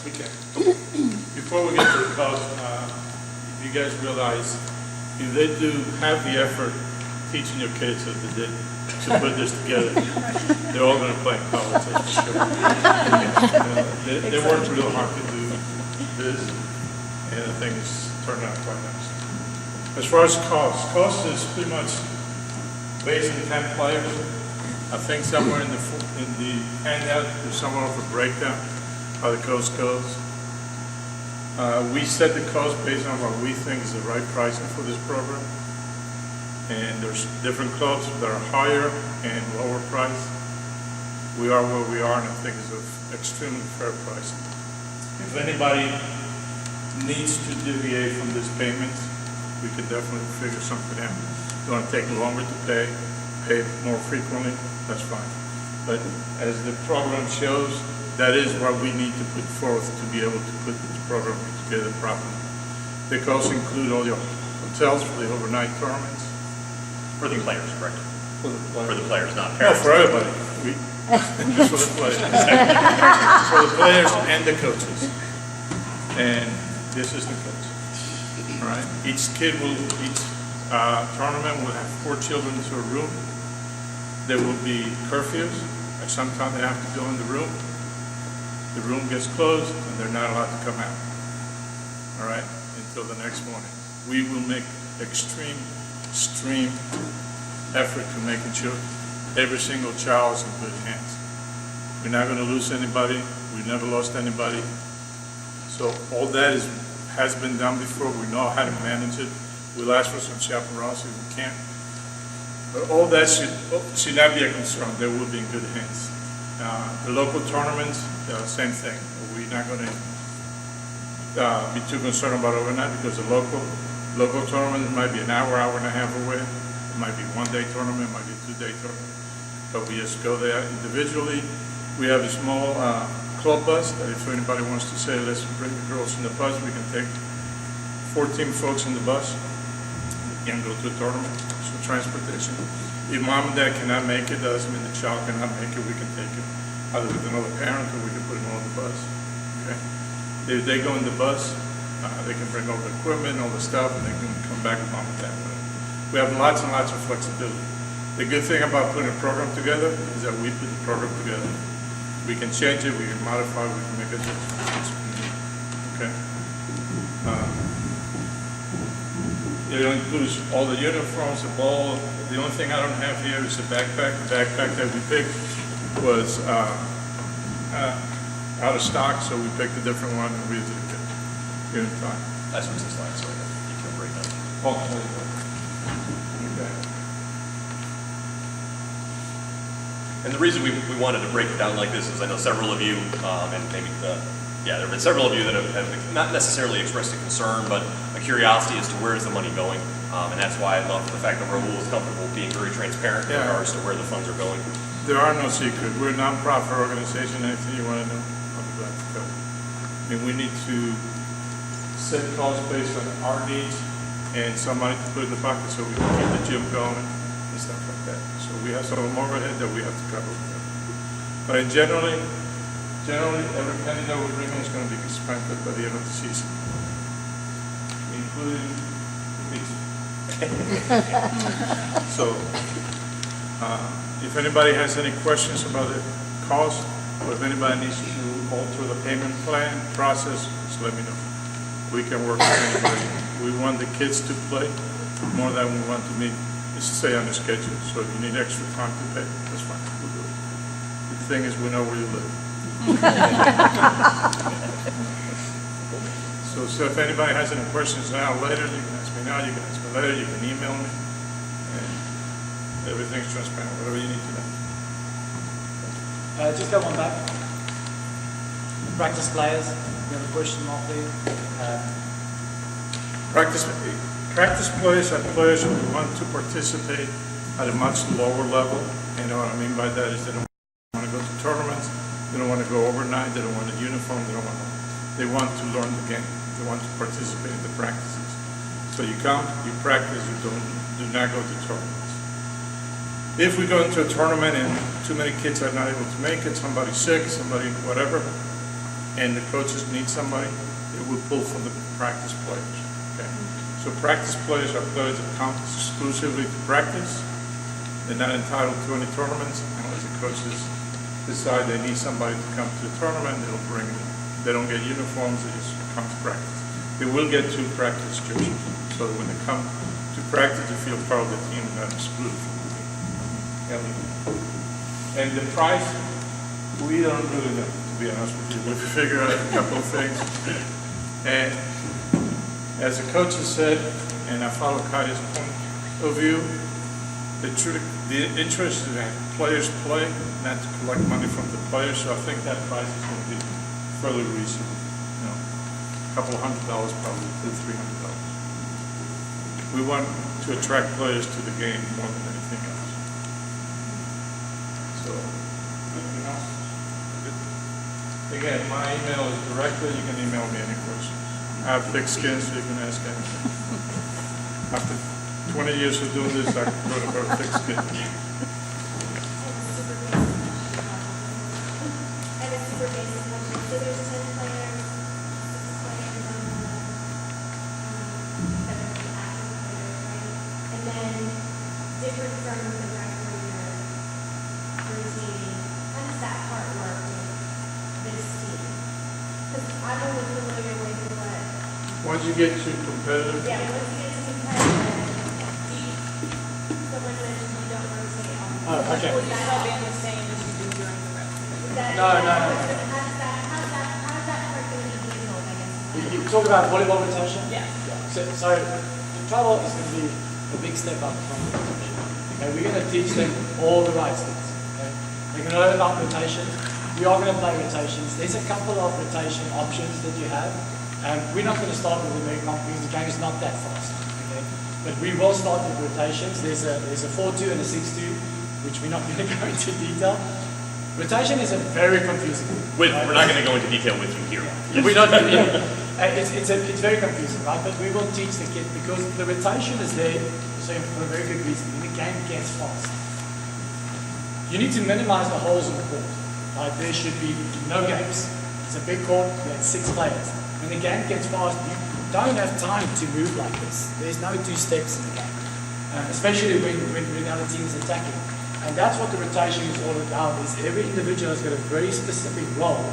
We can. Before we get to the cost, if you guys realize, if they do have the effort teaching your kids as they did to put this together, they're all going to play in college, that's for sure. They worked real hard to do this, and I think it's turned out quite nice. As far as cost is pretty much based on 10 players. I think somewhere in the handout, there's somewhere of a breakdown how the cost goes. We set the cost based on what we think is the right pricing for this program. And there's different clubs that are higher and lower price. We are where we are, and I think it's an extremely fair pricing. If anybody needs to deviate from this payment, we can definitely figure something out. If you want to take longer to pay more frequently, that's fine. But as the program shows, that is what we need to put forth to be able to put this program together properly. They also include all your hotels for the overnight tournaments. For the players, correct? For the players, not No, parents. for everybody. It's for the players. For the players and the coaches. And this is the coach. All right. Each tournament will have 4 children to a room. There will be curfews. At some time they have to go in the room. The room gets closed and they're not allowed to come out. All right, until the next morning. We will make extreme effort to making sure every single child is in good hands. We're not going to lose anybody. We've never lost anybody. So all that has been done before. We know how to manage it. We'll ask for some chaperones if we can. But all that should not be a concern. They will be in good hands. The local tournaments, same thing. We're not going to be too concerned about overnight because the local tournament might be an hour and a half away. It might be one-day tournament, it might be a 2-day tournament. But we just go there individually. We have a small club bus that if anybody wants to say, let's bring the girls in the bus, we can take 14 folks in the bus and go to a tournament. So transportation. If mom and dad cannot make it, doesn't mean the child cannot make it, we can take it either with another parent or we can put them on the bus. Okay. If they go in the bus, they can bring all the equipment, all the stuff, and they can come back with mom and dad. We have lots and lots of flexibility. The good thing about putting a program together is that we put the program together. We can change it, we can modify, we can make adjustments. Okay. It includes all the uniforms, the ball. The only thing I don't have here is a backpack. The backpack that we picked was out of stock, so we picked a different one and we didn't get here in time. That's what's the slide, so I can break down. Oh, there you go. Okay. And the reason we wanted to break it down like this is I know several of you, and maybe there have been several of you that have not necessarily expressed a concern, but a curiosity as to where is the money going. And that's why I love the fact that Raul is comfortable being very transparent in regards to where the funds are going. There are no secrets. We're a non-profit organization. Anything you want to know, I'll be glad to tell you. I mean, we need to set costs based on our needs and some money to put in the pocket so we can keep the gym going and stuff like that. So we have some overhead that we have to cover with that. But generally, every penny that we bring in is going to be spent by the end of the season, including the pizza. So, if anybody has any questions about the cost, or if anybody needs to alter the payment plan process, just let me know. We can work with anybody. We want the kids to play more than we want to meet. It's to stay on the schedule. So if you need extra time to pay, that's fine. We'll do it. The thing is, we know where you live. So if anybody has any questions now, later, you can ask me now, you can ask me later, you can email me, and everything's transparent, whatever you need to know. Just go one back. Practice players, we have a question mark there. Practice players are players who want to participate at a much lower level. You know what I mean by that is they don't want to go to tournaments, they don't want to go overnight, they don't want a uniform, they want to learn the game. They want to participate in the practices. So you come, you practice, you do not go to tournaments. If we go into a tournament and too many kids are not able to make it, somebody's sick, somebody whatever, and the coaches need somebody, they will pull from the practice players, okay? So practice players are players that come exclusively to practice. They're not entitled to any tournaments unless the coaches decide they need somebody to come to the tournament, they'll bring them. They don't get uniforms, they just come to practice. They will get 2 practice jerseys, so when they come to practice, they feel part of the team and not excluded from the team. And the price, we don't really know, to be honest with you. We figure out a couple of things. And as the coach has said, and I follow Kaya's point of view, the interest is to have players play, not to collect money from the players. So I think that price is going to be fairly reasonable. You know, a couple of $100 probably to $300. We want to attract players to the game more than anything else. So, anything else? Good. Again, my email is directly. You can email me any questions. I have thick skin, so you can ask anything. After 20 years of doing this, I can go to her thick skin. And a super basic question. So there's 10 players, 6 players on the that are the active players, right? And then different from the rest where you're rotating. How does that part work with this team? Because I'm only familiar with what. Once you get to competitive, Yeah, once you get to competitive, someone mentioned you don't rotate on. Oh, okay. Would that Still all be be in the same as you do during the rest of the year. No. How's that part going to be handled, I guess? You talk about volleyball rotation? Yes. So the travel is going to be a big step up from rotation. Okay, we're going to teach them all the right steps. Okay, they're going to learn about rotations. We are going to play rotations. There's a couple of rotation options that you have. We're not going to start with the very complicated. The game is not that fast. Okay, but we will start with rotations. There's a 4-2 and a 6-2, which we're not going to go into detail. Rotation is a very confusing thing. We're not going to go into detail with you here. We're not. It's very confusing, right? But we will teach the kids because the rotation is there so for a very good reason. When the game gets fast, you need to minimize the holes in the court. Right? There should be no gaps. It's a big court. You have 6 players. When the game gets fast, you don't have time to move like this. There's no 2 steps in the game, especially when the other team is attacking. And that's what the rotation is all about, is every individual has got a very specific role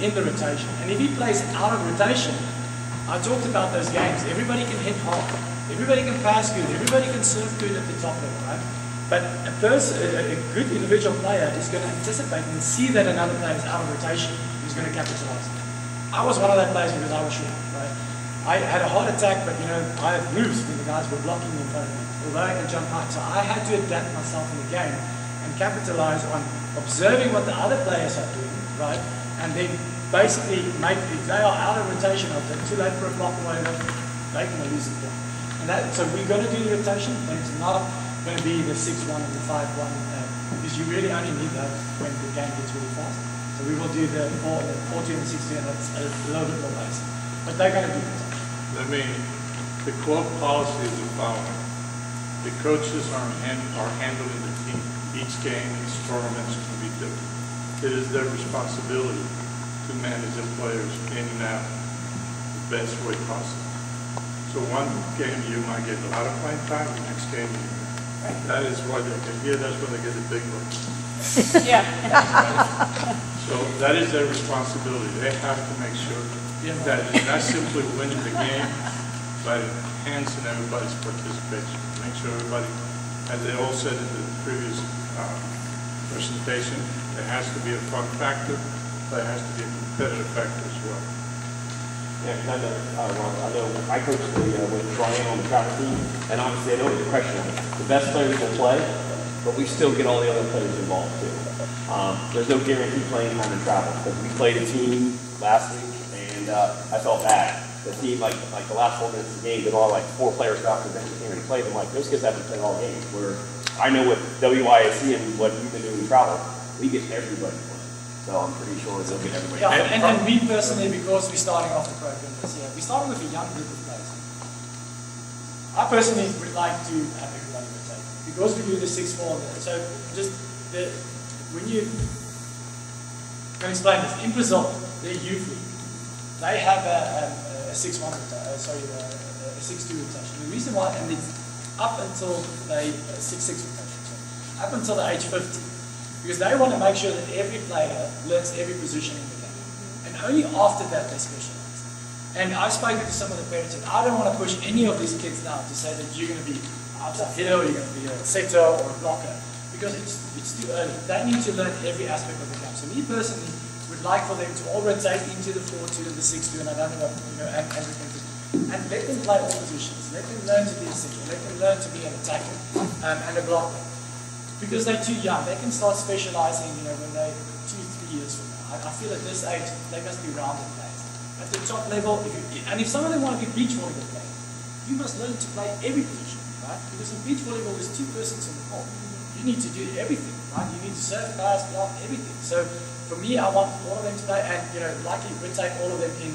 in the rotation. And if he plays out of rotation, I talked about those games. Everybody can hit hard. Everybody can pass good. Everybody can serve good at the top level, right? But a good individual player is going to anticipate and see that another player is out of rotation. He's going to capitalize. I was one of that players because I was short, right? I had a hard attack, but I had moves when the guys were blocking me in front of me, although I can jump high. So I had to adapt myself in the game and capitalize on observing what the other players are doing, right? And then basically if they are out of rotation, or they're too late for a block or whatever, they can lose the point. And so we're going to do the rotation, but it's not going to be the 6-1 and the 5-1, because you really only need that when the game gets really fast. So we will do the 4-2 and the 6-2, and that's a little bit more basic. But they're going to do it. the club policy is the following. The coaches are handling the team. Each game, each tournament is going to be different. It is their responsibility to manage the players in and out the best way possible. So one game you might get a lot of playing time, the next game, that is why they get here, that's when they get the big bucks. Yeah. So that is their responsibility. They have to make sure that it's not simply winning the game, but enhancing everybody's participation. Make sure everybody, as they all said in the previous presentation, there has to be a fun factor, but there has to be a competitive factor as well. Yeah, because I know I coached with Brian on the travel team, and obviously I know the question of it. The best players will play, but we still get all the other players involved too. There's no guarantee playing time in travel, because we played a team last week, and I felt bad. The team, like the last 4 minutes of the game, there were all like 4 players out because they came and played. I'm like, those kids haven't played all games. Where I know with WYSC and what we've been doing in travel, we get everybody playing. So I'm pretty sure they'll get everybody. Yeah, and me personally, because we're starting off the program this year, we're starting with a young group of players. I personally would like to have everybody rotate because we do the 6-4. So just when you can explain this in Brazil, their youth league, they have a 6-1 sorry, a 6-2 rotation. The reason why, and it's up until they 6-6 rotation, sorry, up until the age 50, because they want to make sure that every player learns every position in the game, and only after that they specialize. And I've spoken to some of the parents, and I don't want to push any of these kids now to say that you're going to be outside hitter, or you're going to be a setter or a blocker, because it's too early. They need to learn every aspect of the game. So me personally would like for them to all rotate into the 4-2 and the 6-2, and I don't know what, and let them play all positions. Let them learn to be a setter. Let them learn to be an attacker and a blocker. Because they're too young. They can start specializing, when they're 2-3 years from now. I feel at this age, they must be rounded players. At the top level, if some of them want to be beach volleyball players, you must learn to play every position, right? Because in beach volleyball, there's 2 persons in the court. You need to do everything, right? You need to serve, pass, block, everything. So for me, I want all of them to play, and likely rotate all of them in,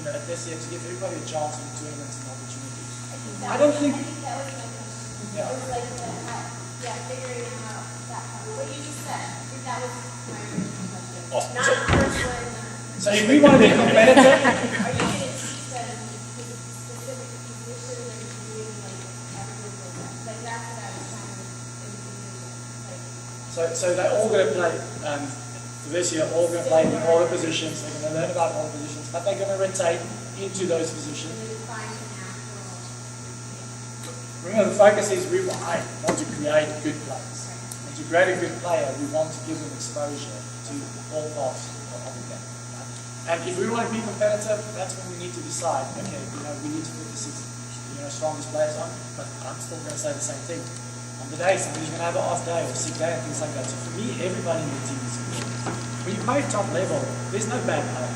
at this year to give everybody a chance in the tournaments and opportunities. I don't think. I think that was my question. Yeah. It was like figuring out that part. What you just said. I think that was my original question. Awesome. Not the first one. So if we want to be competitive, Are you going to teach them specific positions, or are you doing everything like that? Like that's what I was trying to envision. so they're all going to play. For this year, all going to play in all the positions. They're going to learn about all the positions, but they're going to rotate into those positions. Find an actual. Remember, the focus is we want to create good players. And to create a good player, we want to give them exposure to all parts of the game. Right? And if we want to be competitive, that's when we need to decide, okay, we need to put the 6 strongest players on, but I'm still going to say the same thing. On the day, somebody's going to have an off day or sick day and things like that. So for me, everybody in the team is important. When you play top level, there's no bad player.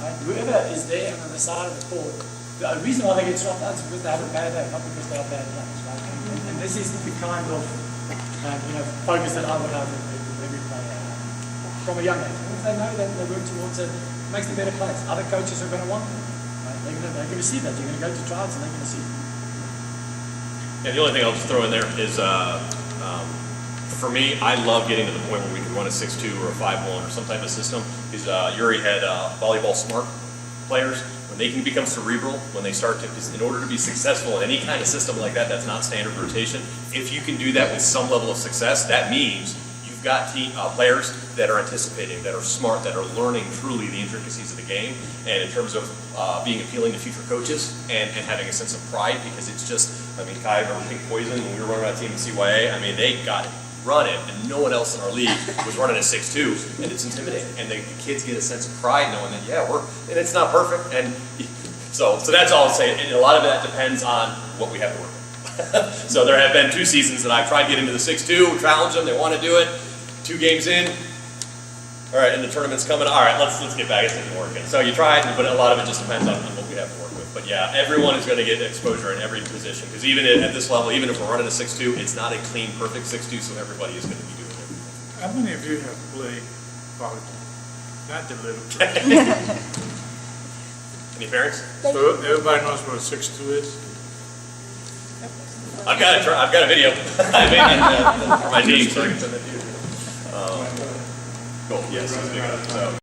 Right? Whoever is there on the side of the court, the reason why they get swapped out is because they have a bad day, not because they are bad players. Right? And this is the kind of focus that I would have with every player from a young age. And if they know that they work towards it, it makes them better players. Other coaches are going to want them. Right? They're going to see that. You're going to go to trials and they're going to see it. Yeah, the only thing I'll just throw in there is, for me, I love getting to the point where we can run a 6-2 or a 5-1 or some type of system. Because Yuri had volleyball smart players. When they can become cerebral, when they start to, in order to be successful in any kind of system like that, that's not standard rotation. If you can do that with some level of success, that means you've got players that are anticipating, that are smart, that are learning truly the intricacies of the game. And in terms of being appealing to future coaches and having a sense of pride, because it's just, Kai, remember Pink Poison when we were running our team in CYA? They got it. Run it, and no one else in our league was running a 6-2, and it's intimidating. And the kids get a sense of pride knowing that, and it's not perfect. And so that's all I'll say. And a lot of that depends on what we have to work with. So there have been 2 seasons that I've tried to get into the 6-2, challenge them, they want to do it. 2 games in, all right, and the tournament's coming. All right, let's get back. It's not working. So you try it, but a lot of it just depends on what we have to work with. But yeah, everyone is going to get exposure in every position, because even at this level, even if we're running a 6-2, it's not a clean, perfect 6-2, so everybody is going to be doing it. How many of you have played volleyball? Not the little kids. Any parents? So everybody knows what a 6-2 is? I've got a video. I made it for my team, so I can send that to you. Cool. Yes, it's big enough. So.